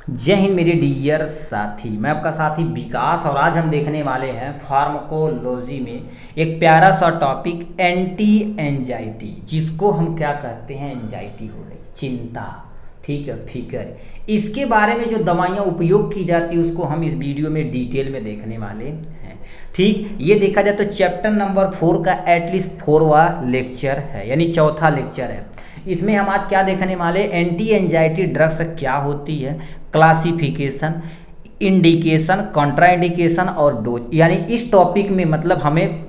जय हिंद मेरे डियर साथी। मैं आपका साथी विकास और आज हम देखने वाले हैं फार्माकोलॉजी में एक प्यारा सा टॉपिक एंटी एंजाइटी, जिसको हम क्या कहते हैं, एंजाइटी हो रही चिंता, ठीक है, फिक्र। इसके बारे में जो दवाइयाँ उपयोग की जाती है उसको हम इस वीडियो में डिटेल में देखने वाले हैं। ठीक, ये देखा जाए तो चैप्टर नंबर 4 का एटलीस्ट 4वां लेक्चर है, यानी चौथा लेक्चर है। इसमें हम आज क्या देखने वाले, एंटी एंजाइटी ड्रग्स क्या होती है, क्लासिफिकेशन, इंडिकेशन, कॉन्ट्राइंडिकेशन और डोज। यानी इस टॉपिक में मतलब हमें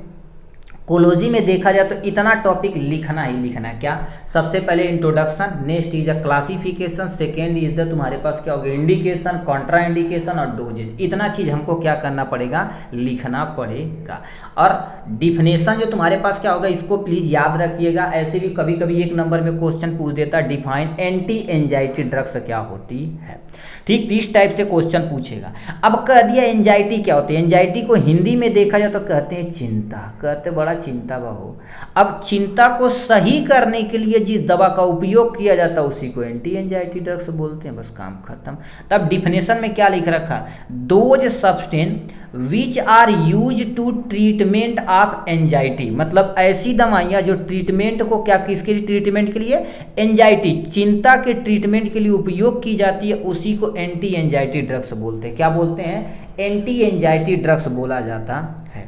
कोलॉजी में देखा जाए तो इतना टॉपिक लिखना ही लिखना है। क्या, सबसे पहले introduction, next is a classification, second is the तुम्हारे पास क्या होगा, इंडिकेशन, कॉन्ट्रा इंडिकेशन और डोजेज। इतना चीज़ हमको क्या करना पड़ेगा, लिखना पड़ेगा। और डिफिनेशन जो तुम्हारे पास क्या होगा, इसको प्लीज़ याद रखिएगा। ऐसे भी कभी कभी एक नंबर में क्वेश्चन पूछ देता है, डिफाइन एंटी एंजाइटी ड्रग्स क्या होती है। ठीक, इस टाइप से क्वेश्चन पूछेगा। अब कह दिया एंजाइटी क्या होती है। एंजाइटी को हिंदी में देखा जाए तो कहते हैं चिंता, कहते बड़ा चिंता बहु। अब चिंता को सही करने के लिए जिस दवा का उपयोग किया जाता है उसी को एंटी एंजाइटी ड्रग्स बोलते हैं, बस काम खत्म। तब डिफिनेशन में क्या लिख रखा, those substances which are use to treatment of anxiety, मतलब ऐसी दवाइयाँ जो ट्रीटमेंट को क्या, किसके ट्रीटमेंट के लिए, एंजाइटी, चिंता के ट्रीटमेंट के लिए उपयोग की जाती है, उसी को एंटी एंजाइटी ड्रग्स बोलते हैं। क्या बोलते हैं, एंटी एंजाइटी ड्रग्स बोला जाता है।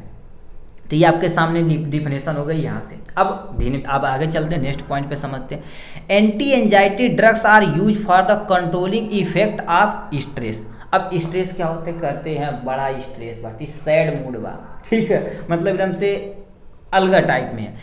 तो ये आपके सामने डिफिनेशन हो गई यहाँ से। अब आगे चलते हैं, नेक्स्ट पॉइंट पे समझते हैं। Anti anxiety drugs are use for the controlling effect of stress. अब स्ट्रेस क्या होते, कहते हैं बड़ा स्ट्रेस बा, सैड मूड बा, ठीक है, मतलब एकदम से अलग टाइप में है।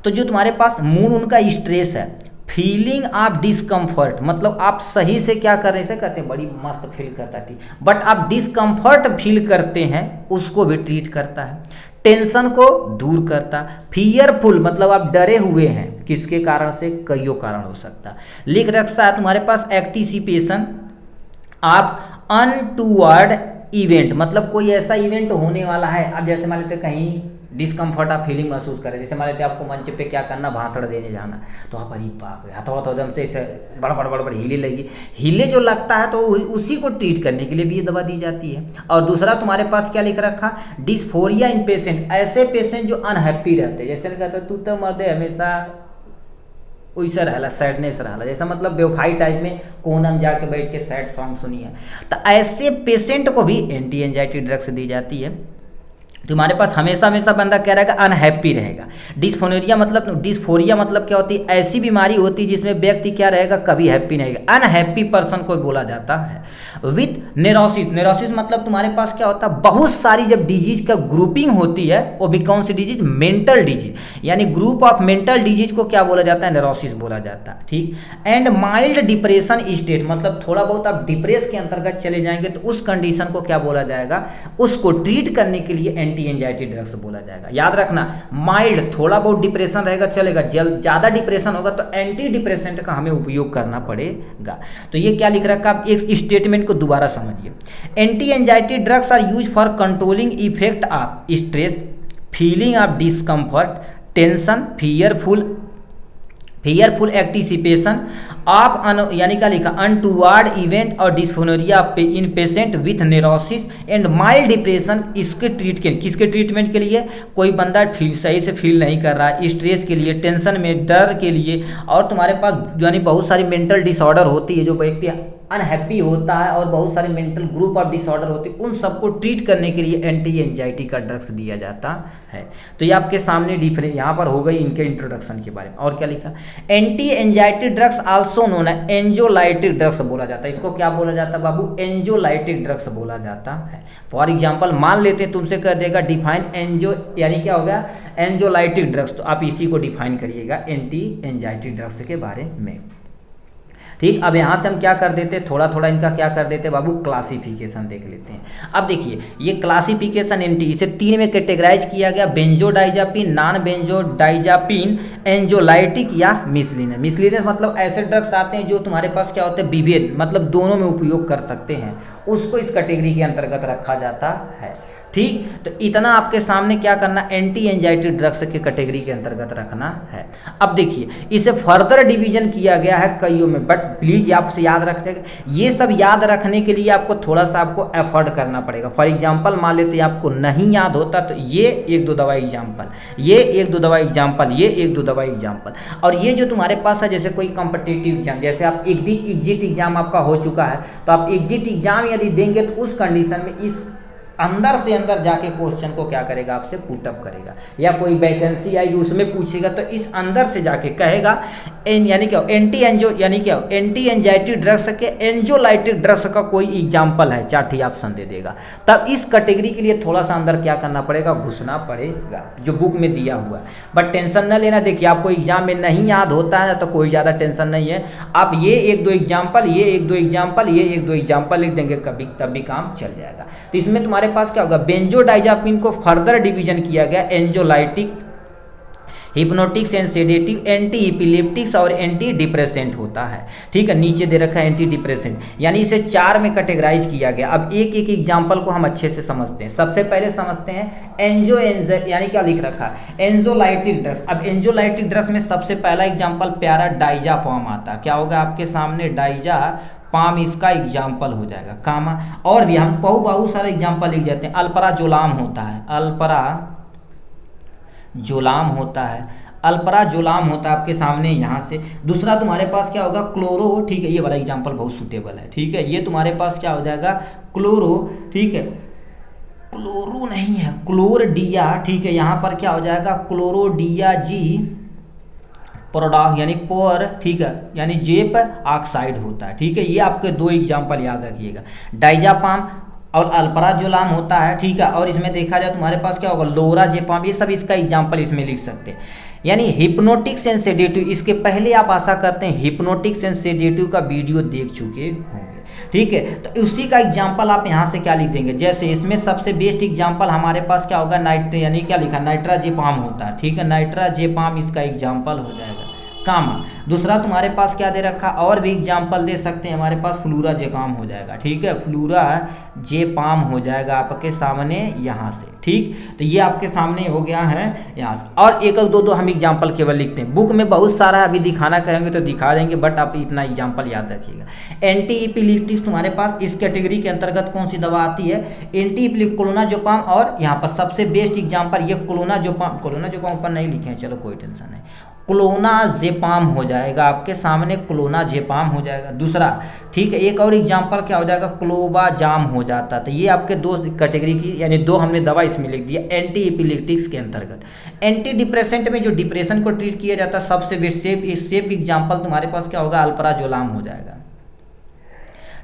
तो जो तुम्हारे पास मूड उनका स्ट्रेस है, फीलिंग ऑफ डिस्कम्फर्ट, मतलब आप सही से क्या कर रहे हैं, कहते हैं बड़ी मस्त फील करता थी, बट आप डिस्कम्फर्ट फील करते हैं, उसको भी ट्रीट करता है। टेंशन को दूर करता। फियरफुल, मतलब आप डरे हुए हैं, किसके कारण से, कईयों कारण हो सकता है। लिख रखा है तुम्हारे पास एंटीसिपेशन आप अनटूवर्ड इवेंट, मतलब कोई ऐसा इवेंट होने वाला है। अब जैसे मान लेते कहीं डिस्कम्फर्ट आप फीलिंग महसूस करें, जैसे मान लेते आपको मंच पे क्या करना, भाषण देने जाना, तो आप अरे बाप रे, हाथों हाथों एकदम से बड़ हिले लगी, हिले जो लगता है तो उसी को ट्रीट करने के लिए भी ये दवा दी जाती है। और दूसरा तुम्हारे पास क्या लिख रखा, डिस्फोरिया इन पेशेंट, ऐसे पेशेंट जो अनहैप्पी रहते हैं, जैसे कहते हैं तू तो मर्दे हमेशा वैसा रहला, सैडनेस रहला, जैसा मतलब बेवफाई टाइप में कोना में जाके बैठ के सैड सॉन्ग सुनिए, तो ऐसे पेशेंट को भी एंटी एंजाइटी ड्रग्स दी जाती है। तुम्हारे पास हमेशा हमेशा बंदा क्या रहेगा, अनहैप्पी रहेगा। डिस्फोरिया मतलब क्या होती है, ऐसी बीमारी होती है जिसमें व्यक्ति क्या रहेगा, कभी हैप्पी नहीं रहेगा, अनहैप्पी पर्सन को बोला जाता है। विथ नेरोसिस, नेरोसिस मतलब तुम्हारे पास क्या होता है, बहुत सारी जब डिजीज का ग्रुपिंग होती है, वो भी कौन सी डिजीज, मेंटल डिजीज, यानी ग्रुप ऑफ मेंटल डिजीज को क्या बोला जाता है, नेरोसिस बोला जाता है। ठीक, एंड माइल्ड डिप्रेशन स्टेट, मतलब थोड़ा बहुत आप डिप्रेस के अंतर्गत चले जाएंगे तो उस कंडीशन को क्या बोला जाएगा, उसको ट्रीट करने के लिए एंटी एंजाइटी ड्रग्स बोला जाएगा। याद रखना, माइल्ड, थोड़ा बहुत डिप्रेशन रहेगा चलेगा, ज्यादा डिप्रेशन होगा तो एंटी डिप्रेसेंट का हमें उपयोग करना पड़ेगा। तो ये क्या लिख रखा, आप एक स्टेटमेंट को दोबारा समझिए। Anti anxiety drugs are use for controlling effect of stress, feeling of discomfort, tension, fearful anticipation of यानी क्या लिखा, अनटूवर्ड इवेंट और dysphoria in patient with neurosis and mild depression. किसके ट्रीटमेंट के लिए, कोई बंदा सही से फील नहीं कर रहा है, स्ट्रेस के लिए, टेंशन में, डर के लिए, और तुम्हारे पास यानी बहुत सारी मेंटल डिसऑर्डर होती है, जो व्यक्ति अनहैप्पी होता है और बहुत सारे मेंटल ग्रुप ऑफ डिसऑर्डर होते हैं, उन सबको ट्रीट करने के लिए एंटी एंजाइटी का ड्रग्स दिया जाता है। तो ये आपके सामने डिफरेंस यहाँ पर हो गई इनके इंट्रोडक्शन के बारे में। और क्या लिखा, anti anxiety drugs also known है एंजोलाइटिक ड्रग्स बोला जाता है। इसको क्या बोला जाता है बाबू, एंजोलाइटिक ड्रग्स बोला जाता है। फॉर एग्जाम्पल मान लेते हैं, तुमसे कह देगा डिफाइन एंजो, यानी क्या होगा, एंजोलाइटिक ड्रग्स, तो आप इसी को डिफाइन करिएगा एंटी एंजाइटी ड्रग्स के बारे में। ठीक, अब यहाँ से हम क्या कर देते, थोड़ा थोड़ा इनका क्या कर देते बाबू, क्लासिफिकेशन देख लेते हैं। अब देखिए ये क्लासिफिकेशन एंटी, इसे 3 में कैटेगराइज किया गया, बेंजोडाइजापिन, नॉन बेंजोडाइजापिन, एंजोलाइटिक या मिसलिनस। मिसलिनस मतलब ऐसे ड्रग्स आते हैं जो तुम्हारे पास क्या होते हैं, विभेद, मतलब दोनों में उपयोग कर सकते हैं, उसको इस कैटेगरी के अंतर्गत रखा जाता है। ठीक, तो इतना आपके सामने क्या करना, एंटी एंजाइटी ड्रग्स के कैटेगरी के अंतर्गत रखना है। अब देखिए इसे फर्दर डिवीजन किया गया है कईयों में, बट प्लीज आपसे याद रखेगा, ये सब याद रखने के लिए आपको थोड़ा सा आपको एफर्ट करना पड़ेगा। फॉर एग्जांपल मान लेते हैं आपको नहीं याद होता तो ये एक दो दवा एग्जांपल, ये एक दो दवा एग्जांपल, ये एक दो दवा एग्जांपल, और ये जो तुम्हारे पास है जैसे कोई कॉम्पिटिटिव एग्जाम, जैसे आप एग्जिट एग्जाम आपका हो चुका है, तो आप एग्जिट एग्जाम यदि देंगे तो उस कंडीशन में इस अंदर से अंदर जाके क्वेश्चन को क्या करेगा, आपसे पुटअप करेगा, या कोई वैकेंसी आएगी उसमें पूछेगा तो इस अंदर से जाके कहेगा यानी क्या एंटी एंजो यानी क्या एंटी एंजाइटी ड्रग्स के एंजोलाइटिक ड्रग्स का कोई एग्जाम्पल है, चार्ट ऑप्शन दे देगा। तब इस कैटेगरी के लिए थोड़ा सा अंदर क्या करना पड़ेगा, घुसना पड़ेगा जो बुक में दिया हुआ है। बट टेंशन न लेना, देखिए आपको एग्जाम में नहीं याद होता है ना तो कोई ज़्यादा टेंशन नहीं है, आप ये एक दो एग्जाम्पल, ये एक दो एग्जाम्पल, ये एक दो एग्जाम्पल लिख देंगे कभी तब भी काम चल जाएगा। तो इसमें तुम्हारे पास क्या होगा, बेंजोडाइजापिन को फर्दर डिवीजन किया गया, anxiolytic, hypnotics and sedative, anti epileptics और एंटी डिप्रेसेंट होता है। ठीक है, नीचे दे रखा है एंटी डिप्रेसेंट, यानी इसे 4 में कैटेगराइज किया गया। अब एक एक एग्जांपल को हम अच्छे से समझते हैं। सबसे पहले समझते हैं यानी क्या लिख रखा है, एंजोलाइटिक ड्रग्स। अब एंजोलाइटिक ड्रग्स में सबसे पहला एग्जाम्पल प्यारा डाइजापाम आता है। क्या होगा आपके सामने, डाइजा पाम इसका एग्जाम्पल हो जाएगा, कामा। और भी हम बहुत सारे एग्जाम्पल लिख जाते हैं। अल्पराजोलाम होता है, अल्पराजोलाम होता है, अल्पराजोलाम होता है आपके सामने यहाँ से। दूसरा तुम्हारे पास क्या होगा, क्लोरो। ठीक है, ये वाला एग्जाम्पल बहुत सूटेबल है। ठीक है, ये तुम्हारे पास क्या हो जाएगा, क्लोरो। ठीक है, क्लोरो नहीं है, क्लोरडिया। ठीक है, यहाँ पर क्या हो जाएगा, क्लोरोडिया जी प्रोडक्ट यानी पोर। ठीक है, यानी जेप ऑक्साइड होता है। ठीक है, ये आपके 2 एग्जाम्पल याद रखिएगा, डाइजापाम और अल्पराजोलाम होता है। ठीक है, और इसमें देखा जाए तुम्हारे पास क्या होगा, लोराजेपाम। ये सब इसका एग्जाम्पल इसमें लिख सकते हैं। यानी हिप्नोटिक्स एंड सेडेटिव, इसके पहले आप आशा करते हैं हिप्नोटिक्स एंड सेडेटिव का वीडियो देख चुके होंगे। ठीक है, तो उसी का एग्जाम्पल आप यहाँ से क्या लिख देंगे, जैसे इसमें सबसे बेस्ट एग्जाम्पल हमारे पास क्या होगा, यानी क्या लिखा, नाइट्राजेपाम होता है। ठीक है, नाइट्राजेपाम इसका एग्जाम्पल हो जाएगा, कामा। दूसरा तुम्हारे पास क्या दे रखा, और भी एग्जाम्पल दे सकते हैं हमारे पास, फ्लूराजेपाम हो जाएगा। ठीक है, फ्लूराजेपाम हो जाएगा आपके सामने यहाँ से। ठीक, तो ये आपके सामने हो गया है यहाँ से। और एक दो हम एग्जाम्पल केवल लिखते हैं, बुक में बहुत सारा अभी दिखाना कहेंगे तो दिखा देंगे, बट आप इतना एग्जाम्पल याद रखिएगा। एंटी इपिलेप्टिक्स तुम्हारे पास इस कैटेगरी के अंतर्गत कौन सी दवा आती है, एंटी इपिलेप्टिक, क्लोनाजेपाम। और यहाँ पर सबसे बेस्ट एग्जाम्पल ये क्लोनाजेपाम ऊपर नहीं लिखे हैं, चलो कोई टेंशन नहीं, क्लोनाजेपाम हो जाएगा आपके सामने, क्लोनाजेपाम हो जाएगा। दूसरा, ठीक है, एक और एग्जांपल क्या हो जाएगा, क्लोबाजाम हो जाता। तो ये आपके 2 कैटेगरी की, यानी 2 हमने दवा इसमें लिख दिया एंटी इपिलेप्टिक्स के अंतर्गत। एंटी डिप्रेसेंट में जो डिप्रेशन को ट्रीट किया जाता है, सबसे बेस्ट सेफ एग्जाम्पल तुम्हारे पास क्या होगा, अल्पराजोलाम हो जाएगा।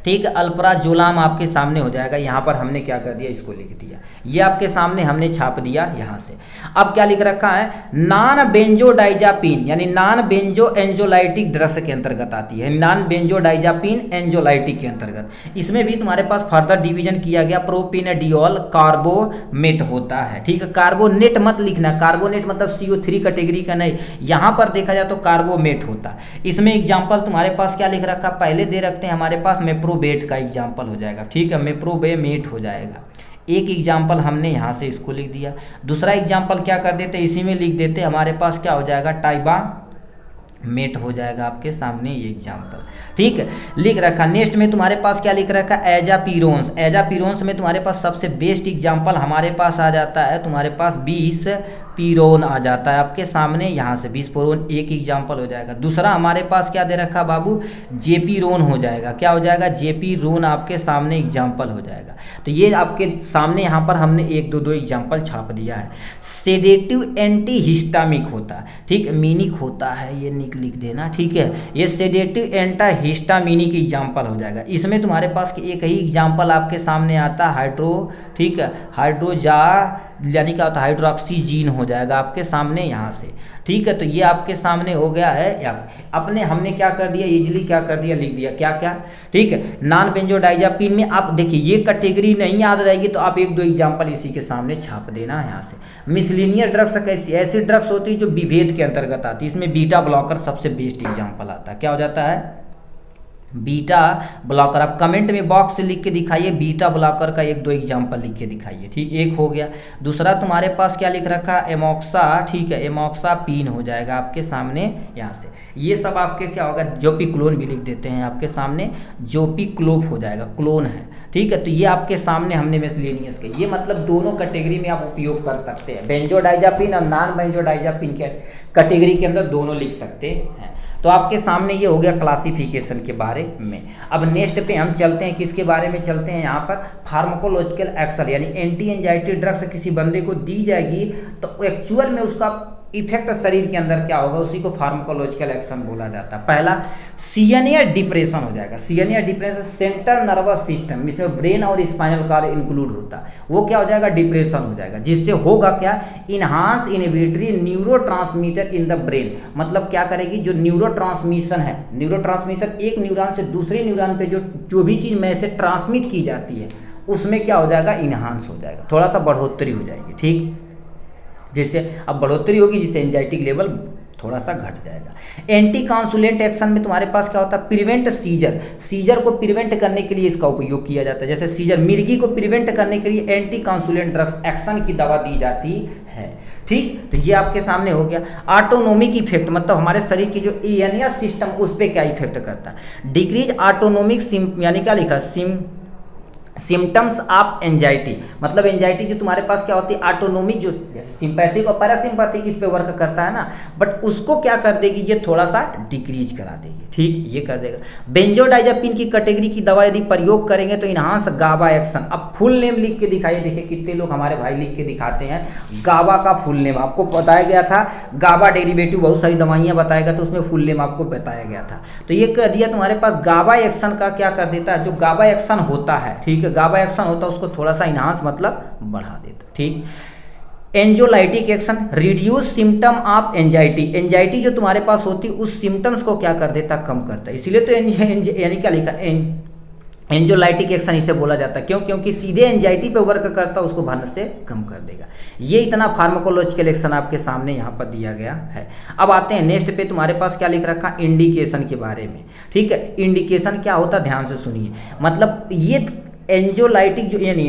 ठीक है, अल्पराजोलाम आपके सामने हो जाएगा। यहाँ पर हमने क्या कर दिया, इसको लिख दिया, ये आपके सामने हमने छाप दिया यहाँ से। अब क्या लिख रखा है, नॉन बेंजोडाइजापिन, यानी नॉन बेंजो एंजोलाइटिक ड्रग्स के अंतर्गत आती है, नॉन बेंजोडाइजापिन एंजोलाइटिक के अंतर्गत। इसमें भी तुम्हारे पास फर्दर डिवीजन किया गया, प्रोपिनेडियोल कार्बोमेट होता है। ठीक है, कार्बोनेट मत लिखना, कार्बोनेट मतलब CO3 कैटेगरी का नहीं, यहाँ पर देखा जाए तो कार्बोमेट होता है। इसमें एग्जाम्पल तुम्हारे पास क्या लिख रखा, पहले दे रखते हैं हमारे पास मेप्रोबेट का एग्जाम्पल हो जाएगा। ठीक है, मेप्रोबेमेट हो जाएगा। एक एग्जाम्पल हमने यहाँ से इसको लिख दिया। दूसरा एग्जाम्पल क्या कर देते, इसी में लिख देते, हमारे पास क्या हो जाएगा, टाइबा मेट हो जाएगा आपके सामने ये एग्जाम्पल। ठीक है, लिख रखा। नेक्स्ट में तुम्हारे पास क्या लिख रखा, एजापिरोन्स। एजापिरोन्स में तुम्हारे पास सबसे बेस्ट एग्जाम्पल हमारे पास आ जाता है, तुम्हारे पास 20 पीरोन आ जाता है आपके सामने यहाँ से, 20 पीरोन एक एग्जाम्पल हो जाएगा। दूसरा हमारे पास क्या दे रखा बाबू, जेपीरोन हो जाएगा। क्या हो जाएगा, जेपीरोन आपके सामने एग्जाम्पल हो जाएगा। तो ये आपके सामने यहाँ पर हमने एक दो एग्जाम्पल छाप दिया है। सेडेटिव एंटी हिस्टामिक होता है, ठीक, मीनिक होता है, ये लिख देना। ठीक है, ये सेडेटिव एंटी हिस्टामिनिक एग्जाम्पल हो जाएगा। इसमें तुम्हारे पास एक ही एग्जाम्पल आपके सामने आता है, ठीक है, हाइड्रोजा यानी क्या होता है, हाइड्रोक्सीजीन हो जाएगा आपके सामने यहाँ से। ठीक है, तो ये आपके सामने हो गया है। अपने हमने क्या कर दिया, इजीली क्या कर दिया, लिख दिया क्या क्या। ठीक है, नॉन बेंजोडाइजापिन में आप देखिए ये कैटेगरी नहीं याद रहेगी तो आप एक दो एग्जाम्पल इसी के सामने छाप देना है यहाँ से। मिसलिनियर ड्रग्स कैसी, ऐसी ड्रग्स होती है जो विभेद के अंतर्गत आती है। इसमें बीटा ब्लॉकर सबसे बेस्ट एग्जाम्पल आता है। क्या हो जाता है, बीटा ब्लॉकर, आप कमेंट में बॉक्स से लिख के दिखाइए बीटा ब्लॉकर का एक दो एग्जाम्पल लिख के दिखाइए। ठीक, एक हो गया। दूसरा तुम्हारे पास क्या लिख रखा है, एमॉक्सा। ठीक है, एमॉक्सा पीन हो जाएगा आपके सामने यहाँ से। ये सब आपके क्या होगा, जोपिक्लोन भी लिख देते हैं आपके सामने, जोपिक्लोप हो जाएगा, क्लोन है। ठीक है, तो ये आपके सामने हमने मिसलेनियस के, ये मतलब दोनों कैटेगरी में आप उपयोग कर सकते हैं, बेंजोडाइजापिन और नॉन बेंजोडाइजापिन के कैटेगरी के अंदर दोनों लिख सकते हैं। तो आपके सामने ये हो गया क्लासिफिकेशन के बारे में। अब नेक्स्ट पे हम चलते हैं, किसके बारे में चलते हैं, यहाँ पर फार्माकोलॉजिकल एक्शन, यानी एंटी एंजाइटी ड्रग्स किसी बंदे को दी जाएगी तो एक्चुअल में उसका इफेक्ट शरीर के अंदर क्या होगा, उसी को फार्माकोलॉजिकल एक्शन बोला जाता है। पहला सीएनए डिप्रेशन हो जाएगा, CNA depression central nervous system, इसमें ब्रेन और स्पाइनल कार्ड इंक्लूड होता है, वो क्या हो जाएगा, डिप्रेशन हो जाएगा, जिससे होगा क्या, enhance inhibitory neurotransmitter in the brain. मतलब क्या करेगी, जो न्यूरोट्रांसमिशन है, न्यूरोट्रांसमिशन एक न्यूरॉन से दूसरे न्यूरॉन पे जो भी चीज़ में से ट्रांसमिट की जाती है उसमें क्या हो जाएगा, इनहांस हो जाएगा, थोड़ा सा बढ़ोतरी हो जाएगी। ठीक, जिससे अब बढ़ोतरी होगी, जिससे एंजाइटी लेवल थोड़ा सा घट जाएगा। एंटी कांसुलेंट एक्शन में तुम्हारे पास क्या होता है, प्रिवेंट सीजर, सीजर को प्रिवेंट करने के लिए इसका उपयोग किया जाता है। जैसे सीजर, मिर्गी को प्रिवेंट करने के लिए एंटी कांसुलेंट ड्रग्स एक्शन की दवा दी जाती है। ठीक, तो ये आपके सामने हो गया। ऑटोनोमिक इफेक्ट, मतलब हमारे शरीर की जो एएनएस सिस्टम उस पर क्या इफेक्ट करता है, डिक्रीज ऑटोनोमिक यानी क्या लिखा, सिम्टम्स ऑफ एंजाइटी, मतलब एंजाइटी जो तुम्हारे पास क्या होती है, ऑटोनोमिक, जो सिंपैथिक और पैरासिम्पैथिक इस पे वर्क करता है ना, बट उसको क्या कर देगी, ये थोड़ा सा डिक्रीज करा देगी। ठीक, ये कर देगा। बेंजोडाइजापिन की कैटेगरी की दवा यदि प्रयोग करेंगे तो इनहांस गाबा एक्शन। अब फुल नेम लिख के दिखाइए, देखिए कितने लोग हमारे भाई लिख के दिखाते हैं गाबा का फुल नेम। आपको बताया गया था गाबा डेरिवेटिव बहुत सारी दवाइयाँ बताएगा, तो उसमें फुल नेम आपको बताया गया था। तो ये कह दिया तुम्हारे पास गाबा एक्शन का क्या कर देता है, जो गाबा एक्शन होता है, ठीक है, गाबा एक्शन होता है उसको थोड़ा सा इनहांस मतलब बढ़ा देता। ठीक, anxiolytic action, reduce symptom of anxiety, anxiety जो तुम्हारे पास होती है उस सिम्टम्स को क्या कर देता, कम करता है, इसीलिए तो यानी क्या लिखा, एंजोलाइटिक एक्शन इसे बोला जाता है। क्यों, क्योंकि सीधे एंजाइटी पे वर्क करता है, उसको भरने से कम कर देगा। ये इतना फार्माकोलॉजिकल एक्शन आपके सामने यहाँ पर दिया गया है। अब आते हैं नेक्स्ट पे, तुम्हारे पास क्या लिख रखा, इंडिकेशन के बारे में। ठीक है, इंडिकेशन क्या होता है, ध्यान से सुनिए, मतलब ये एंजोलाइटिक जो यानी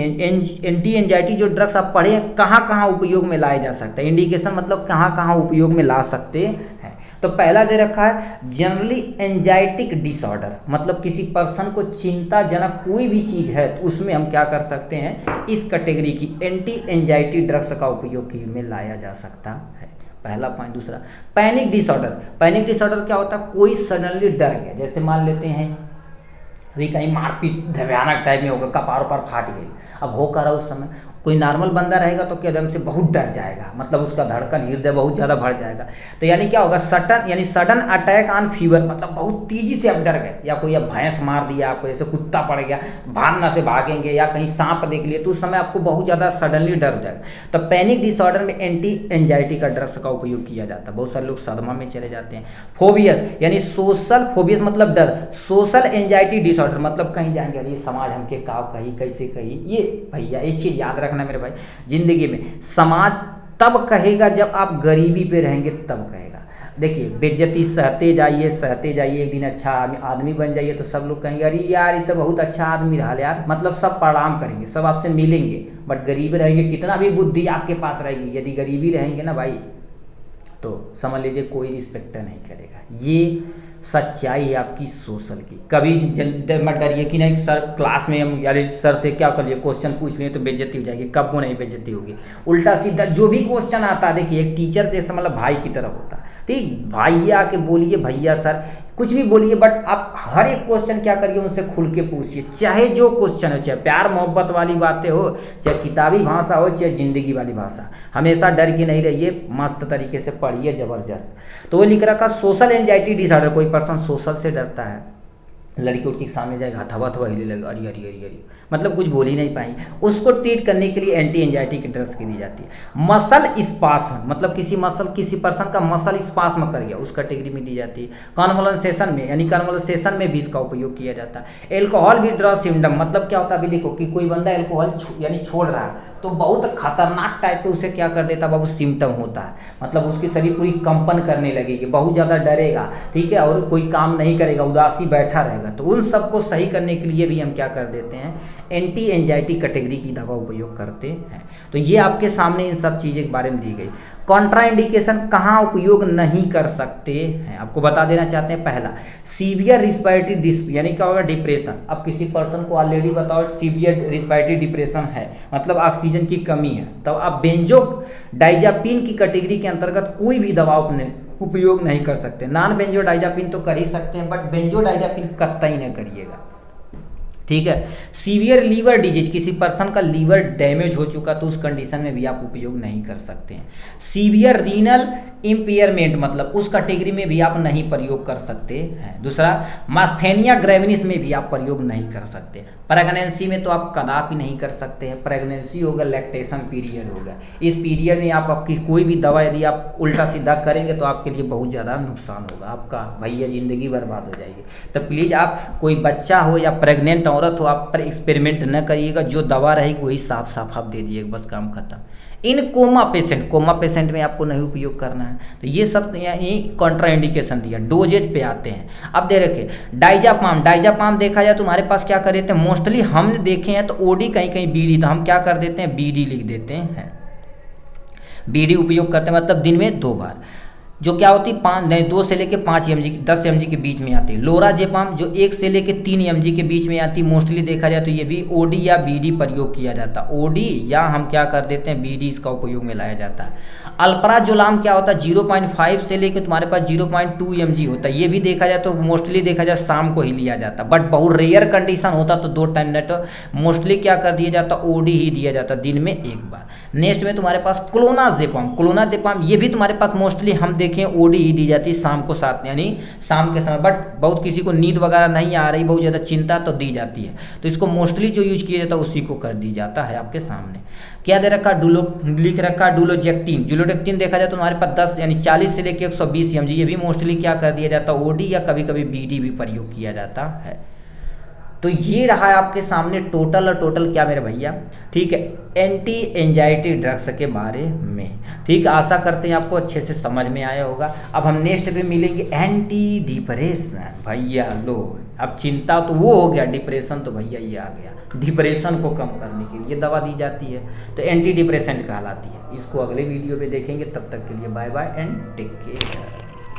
एंटी एंजाइटी जो ड्रग्स आप पढ़े कहाँ कहाँ उपयोग में लाया जा सकता है, इंडिकेशन मतलब कहाँ कहाँ उपयोग में ला सकते हैं। तो पहला दे रखा है जनरली एंजाइटिक डिसऑर्डर, मतलब किसी पर्सन को चिंताजनक कोई भी चीज़ है तो उसमें हम क्या कर सकते हैं, इस कैटेगरी की एंटी एंजाइटी ड्रग्स का उपयोग में लाया जा सकता है। पहला पॉइंट। दूसरा पैनिक डिसऑर्डर, पैनिक डिसऑर्डर क्या होता है, कोई सडनली डर गया, जैसे मान लेते हैं अभी कहीं मारपीट भयानक टाइप में होगा, कपार उपार फाट गई, अब हो कर रहा उस समय कोई नॉर्मल बंदा रहेगा तो एकदम से बहुत डर जाएगा, मतलब उसका धड़कन हृदय बहुत ज़्यादा बढ़ जाएगा। तो यानी क्या होगा, सडन अटैक ऑन फीवर, मतलब बहुत तेजी से आप डर गए, या कोई अब भैंस मार दिया आपको, जैसे कुत्ता पड़ गया, भागना से भागेंगे, या कहीं सांप देख लिए तो उस समय आपको बहुत ज़्यादा सडनली डर हो जाएगा। तो पैनिक डिसऑर्डर में एंटी एंजाइटी का ड्रग्स का उपयोग किया जाता है, बहुत सारे लोग सदमा में चले जाते हैं। फोबियस यानी सोशल, फोबियस मतलब डर, सोशल एंजाइटी डिसऑर्डर मतलब कहीं जाएंगे अरे ये समाज हमके काव कही कैसे कही, ये भैया एक चीज़ याद रखना मेरे भाई, जिंदगी में समाज तब कहेगा जब आप गरीबी पे रहेंगे तब कहेगा। देखिए बेइज्जती सहते जाइए, एक दिन अच्छा आदमी बन जाइए तो सब लोग कहेंगे अरे यार ये तो बहुत अच्छा आदमी रहा यार, मतलब सब प्रणाम करेंगे, सब आपसे मिलेंगे। बट गरीब रहेंगे, कितना भी बुद्धि आपके पास रहेगी, यदि गरीबी रहेंगे ना भाई तो समझ लीजिए कोई रिस्पेक्ट नहीं करेगा। ये सच्चाई है आपकी सोशल की। कभी मत डरिए कि नहीं सर क्लास में हम यार सर से क्या कर लिए क्वेश्चन पूछ लिए तो बेइज्जती हो जाएगी, कब वो नहीं बेइज्जती होगी। उल्टा सीधा जो भी क्वेश्चन आता है, देखिए एक टीचर जैसे मतलब भाई की तरह होता है, ठीक, भाई आके बोलिए भैया सर कुछ भी बोलिए, बट आप हर एक क्वेश्चन क्या करिए उनसे खुल के पूछिए, चाहे जो क्वेश्चन हो, चाहे प्यार मोहब्बत वाली बातें हो, चाहे किताबी भाषा हो, चाहे ज़िंदगी वाली भाषा, हमेशा डर के नहीं रहिए, मस्त तरीके से पढ़िए, ज़बरदस्त। तो वो लिख रखा सोशल एंजाइटी डिसऑर्डर, कोई पर्सन सोशल से डरता है, लड़की उड़की के सामने जाएगा हथवा हिले लगेगा, अरे अरे अरे अरे, मतलब कुछ बोल ही नहीं पाएंगे, उसको ट्रीट करने के लिए एंटी एंजाइटी की ड्रग्स की दी जाती है। मसल स्पास्म मतलब किसी पर्सन का मसल स्पास्म कर गया, उस कैटेगरी में दी जाती है। कन्वल्सेशन में यानी कन्वल्सेशन में भी इसका उपयोग किया जाता है। एल्कोहल विथड्रॉल सिम्टम मतलब क्या होता है, अभी देखो कि कोई बंदा एल्कोहल यानी छोड़ रहा है तो बहुत खतरनाक टाइप पे उसे क्या कर देता बाबू, सिम्टम होता है, मतलब उसकी शरीर पूरी कंपन करने लगेगी, बहुत ज़्यादा डरेगा, ठीक है, और कोई काम नहीं करेगा, उदासी बैठा रहेगा। तो उन सबको सही करने के लिए भी हम क्या कर देते हैं, एंटी एंजाइटी कैटेगरी की दवा उपयोग करते हैं। तो ये आपके सामने इन सब चीज़ों के बारे में दी गई। कॉन्ट्रा इंडिकेशन कहाँ उपयोग नहीं कर सकते हैं, आपको बता देना चाहते हैं। पहला, सीवियर रिस्पिरेटरी यानी क्या होगा, डिप्रेशन। अब किसी पर्सन को ऑलरेडी बताओ सीवियर रिस्पिरेटरी डिप्रेशन है, मतलब ऑक्सीजन की कमी है, तब तो आप बेंजोडाइजापिन की कैटेगरी के अंतर्गत कोई भी दवा उपयोग नहीं कर सकते। नॉन बेंजोडाइजापिन तो कर ही सकते हैं, बट बेंजोडाइजापिन कतई न करिएगा, ठीक है। सीवियर लीवर डिजीज, किसी पर्सन का लीवर डैमेज हो चुका तो उस कंडीशन में भी आप उपयोग नहीं कर सकते हैं। सीवियर रीनल इम्पेयरमेंट, मतलब उस कैटेगरी में भी आप नहीं प्रयोग कर सकते हैं। दूसरा, मास्थेनिया ग्रेविनिस में भी आप प्रयोग नहीं कर सकते। प्रेगनेंसी में तो आप कदापि नहीं कर सकते हैं। प्रेगनेंसी होगा, लैक्टेशन पीरियड होगा, इस पीरियड में आप आपकी कोई भी दवा यदि आप उल्टा सीधा करेंगे तो आपके लिए बहुत ज़्यादा नुकसान होगा, आपका भैया ज़िंदगी बर्बाद हो जाएगी। तो प्लीज़ आप कोई बच्चा हो या प्रेग्नेंट औरत हो, आप पर एक्सपेरिमेंट न करिएगा, जो दवा रहेगी वही साफ साफ आप दे दीजिएगा, बस काम खत्म। इन कोमा पेशेंट में आपको नहीं उपयोग करना है। तो ये सब यही कॉन्ट्रा इंडिकेशन दिया। डोजेज पे आते हैं, अब दे रखे डाइजापाम देखा जाए तुम्हारे पास क्या कर देते हैं, मोस्टली हमने देखे हैं तो ओडी कहीं कहीं बीडी, तो हम क्या कर देते हैं, बीडी लिख देते हैं, बीडी उपयोग करते हैं, मतलब दिन में 2 बार, जो क्या होती है 2 से लेके 5 mg 10 mg के बीच में आती है। लोराजेपाम जो 1 से लेके 3 mg के बीच में आती है, मोस्टली देखा जाए तो ये भी ओडी या बीडी प्रयोग किया जाता है, ओडी या हम क्या कर देते हैं, बीडी इसका उपयोग में लाया जाता है। अल्प्राजोलाम क्या होता है, 0.5 से लेके तुम्हारे पास 0.2 mg होता है, ये भी देखा जाए तो मोस्टली देखा जाए शाम को ही लिया जाता है, बट बहुत रेयर कंडीशन होता तो 2 टाइम नेट मोस्टली क्या कर दिया जाता, ओडी ही दिया जाता दिन में 1 बार। नेक्स्ट में तुम्हारे पास क्लोनाजेपाम, ये भी तुम्हारे पास मोस्टली हम देखें ओडी ही दी जाती है शाम को 7 यानी शाम के समय, बट बहुत किसी को नींद वगैरह नहीं आ रही, बहुत ज़्यादा चिंता तो दी जाती है, तो इसको मोस्टली जो यूज किया जाता है उसी को कर दी जाता है आपके सामने। क्या दे रखा, लिख रखा डुलोडेक्टिन देखा जाए तो तुम्हारे पास 10 यानी 40 से लेकर 120 mg, ये भी मोस्टली क्या कर दिया जाता है, ओडी या कभी कभी बीडी भी प्रयोग किया जाता है। तो ये रहा है आपके सामने टोटल क्या मेरे भैया, ठीक है, एंटी एंजाइटी ड्रग्स के बारे में, ठीक। आशा करते हैं आपको अच्छे से समझ में आया होगा। अब हम नेक्स्ट पे मिलेंगे एंटी डिप्रेशन। भैया लो, अब चिंता तो वो हो गया, डिप्रेशन तो भैया ये आ गया। डिप्रेशन को कम करने के लिए दवा दी जाती है, तो एंटी डिप्रेशन कहलाती है। इसको अगले वीडियो पे देखेंगे, तब तक के लिए bye bye and take care.